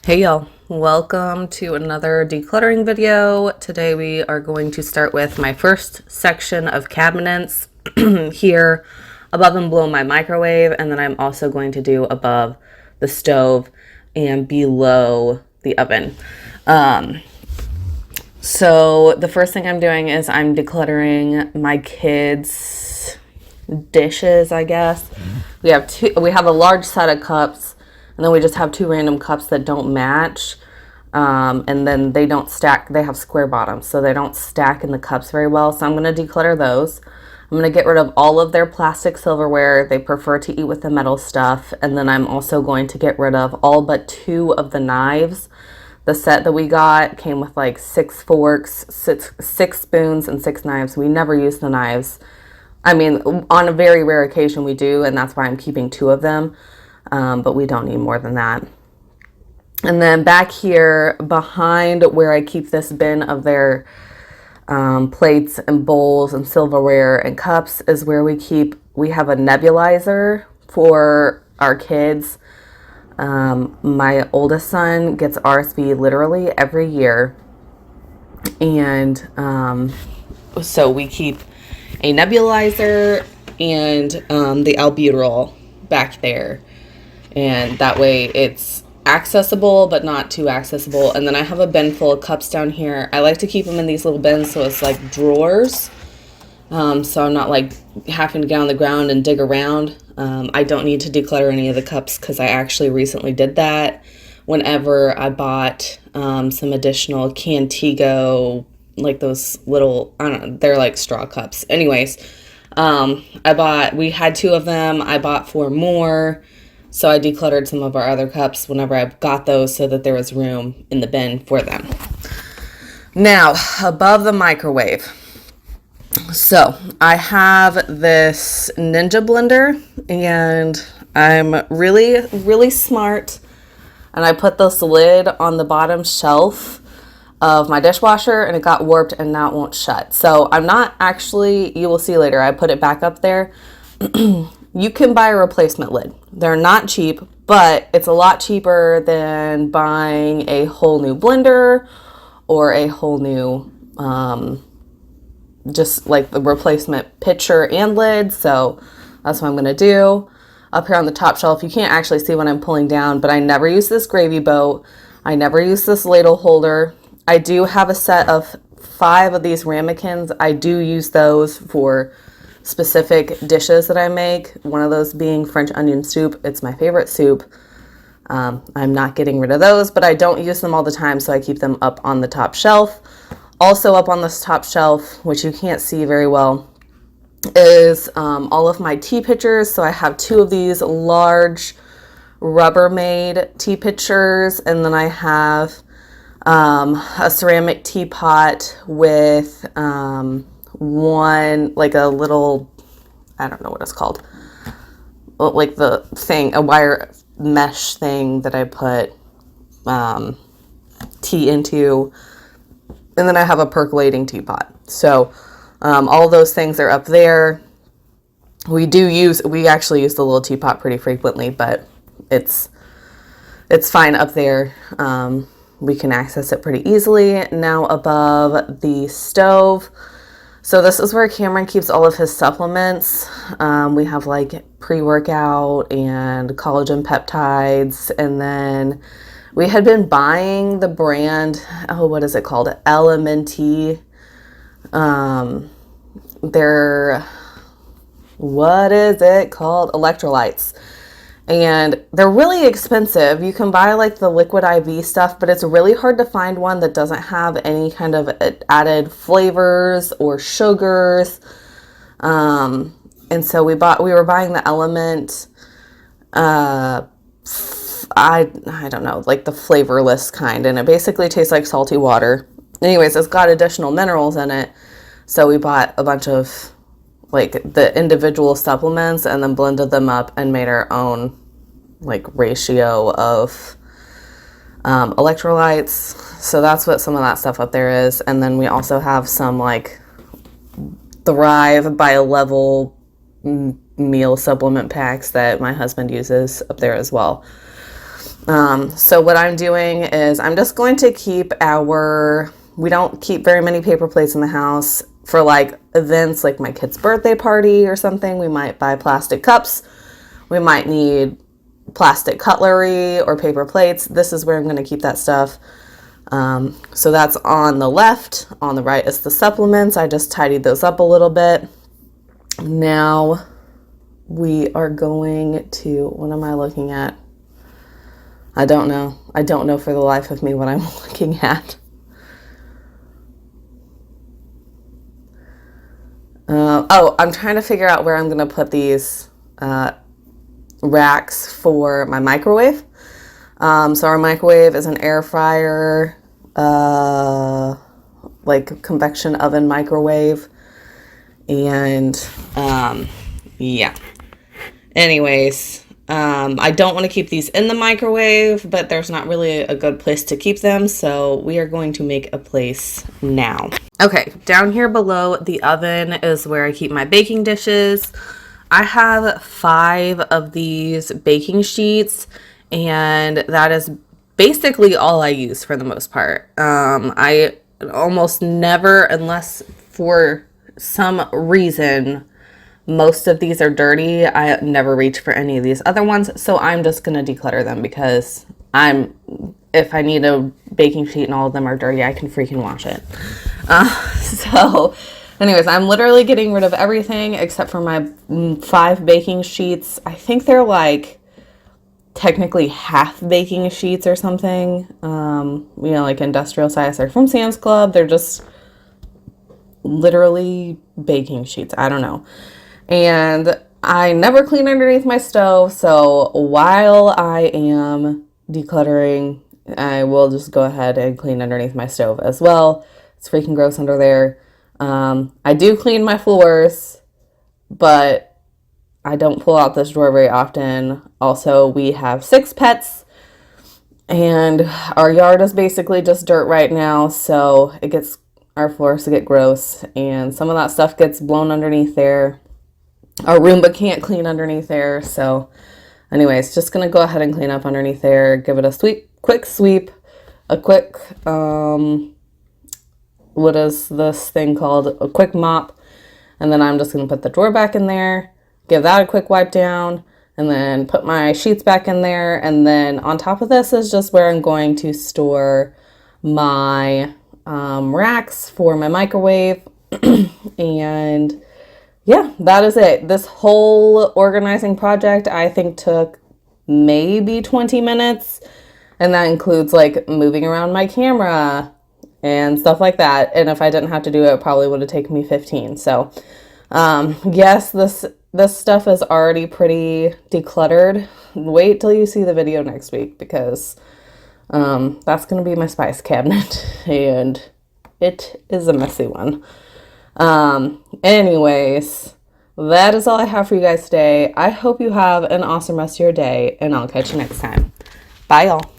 Hey y'all, welcome to another decluttering video. Today we are going to start with my first section of cabinets here above and below my microwave, and then I'm also going to do above the stove and below the oven. So the first thing I'm doing is I'm decluttering my kids' dishes, I guess. We have a large set of cups, and then we just have two random cups that don't match. And then they don't stack. They have square bottoms, so they don't stack in the cups very well. So I'm going to declutter those. I'm going to get rid of all of their plastic silverware. They prefer to eat with the metal stuff. And then I'm also going to get rid of all but two of the knives. The set that we got came with like 6 forks, six spoons, and 6 knives. We never use the knives. I mean, on a very rare occasion we do, and that's why I'm keeping 2 of them. But we don't need more than that. And then back here behind where I keep this bin of their plates and bowls and silverware and cups is where we have a nebulizer for our kids. My oldest son gets RSV literally every year. And so we keep a nebulizer and the albuterol back there. And that way it's accessible, but not too accessible. And then I have a bin full of cups down here. I like to keep them in these little bins so it's like drawers. So I'm not like having to get on the ground and dig around. I don't need to declutter any of the cups because I actually recently did that whenever I bought some additional Cantigo, like those little, I don't know, they're like straw cups. Anyways, we had 2 of them. I bought 4 more. So I decluttered some of our other cups whenever I got those so that there was room in the bin for them. Now, above the microwave. So I have this Ninja blender, and I'm really, really smart. And I put this lid on the bottom shelf of my dishwasher, and it got warped and now it won't shut. So I'm not actually, you will see later, I put it back up there. You can buy a replacement lid. They're not cheap, but it's a lot cheaper than buying a whole new blender or a whole new, just like the replacement pitcher and lid. So that's what I'm going to do. Up here on the top shelf, you can't actually see what I'm pulling down, but I never use this gravy boat. I never use this ladle holder. I do have a set of 5 of these ramekins. I do use those for specific dishes that I make, one of those being French onion soup. It's my favorite soup. I'm not getting rid of those, but I don't use them all the time, so I keep them up on the top shelf. Also up on this top shelf, which you can't see very well, is all of my tea pitchers. So I have 2 of these large Rubbermaid tea pitchers, and then I have a ceramic teapot with one, like a little, I don't know what it's called, like the thing, a wire mesh thing that I put tea into, and then I have a percolating teapot. So all those things are up there. We actually use the little teapot pretty frequently, but it's fine up there. We can access it pretty easily. Now above the stove, so this is where Cameron keeps all of his supplements. We have like pre-workout and collagen peptides. And then we had been buying the brand, what is it called? LMNT. What is it called? Electrolytes. And they're really expensive. You can buy like the liquid IV stuff, but it's really hard to find one that doesn't have any kind of added flavors or sugars. And so we were buying the Element, I don't know, like the flavorless kind. And it basically tastes like salty water. Anyways, it's got additional minerals in it. So we bought a bunch of like the individual supplements and then blended them up and made our own like ratio of electrolytes. So that's what some of that stuff up there is. And then we also have some like Thrive by a Level meal supplement packs that my husband uses up there as well. So what I'm doing is I'm just going to keep we don't keep very many paper plates in the house. For like events like my kid's birthday party or something, we might buy plastic cups. We might need plastic cutlery or paper plates. This is where I'm going to keep that stuff. So that's on the left. On the right is the supplements. I just tidied those up a little bit. Now we are going to, what am I looking at? I don't know. I don't know for the life of me what I'm looking at. I'm trying to figure out where I'm going to put these racks for my microwave. So our microwave is an air fryer, like convection oven microwave. And yeah. Anyways, I don't want to keep these in the microwave, but there's not really a good place to keep them. So we are going to make a place now. Okay, down here below the oven is where I keep my baking dishes. I have 5 of these baking sheets, and that is basically all I use for the most part. I almost never, unless for some reason most of these are dirty, I never reach for any of these other ones. So I'm just going to declutter them because if I need a baking sheet and all of them are dirty, I can freaking wash it. So anyways, I'm literally getting rid of everything except for my 5 baking sheets. I think they're like technically half baking sheets or something. Like industrial size. They're from Sam's Club. They're just literally baking sheets. I don't know. And I never clean underneath my stove. So while I am decluttering, I will just go ahead and clean underneath my stove as well. It's freaking gross under there. I do clean my floors, but I don't pull out this drawer very often. Also, we have 6 pets, and our yard is basically just dirt right now, so our floors get gross, and some of that stuff gets blown underneath there. Our Roomba can't clean underneath there, so anyways, just gonna go ahead and clean up underneath there, give it a quick sweep, a quick, what is this thing called? A quick mop. And then I'm just going to put the drawer back in there, give that a quick wipe down, and then put my sheets back in there. And then on top of this is just where I'm going to store my racks for my microwave. And yeah, that is it. This whole organizing project I think took maybe 20 minutes. And that includes like moving around my camera and stuff like that. And if I didn't have to do it, it probably would have taken me 15. So, yes, this stuff is already pretty decluttered. Wait till you see the video next week because that's going to be my spice cabinet. And it is a messy one. Anyways, that is all I have for you guys today. I hope you have an awesome rest of your day, and I'll catch you next time. Bye, y'all.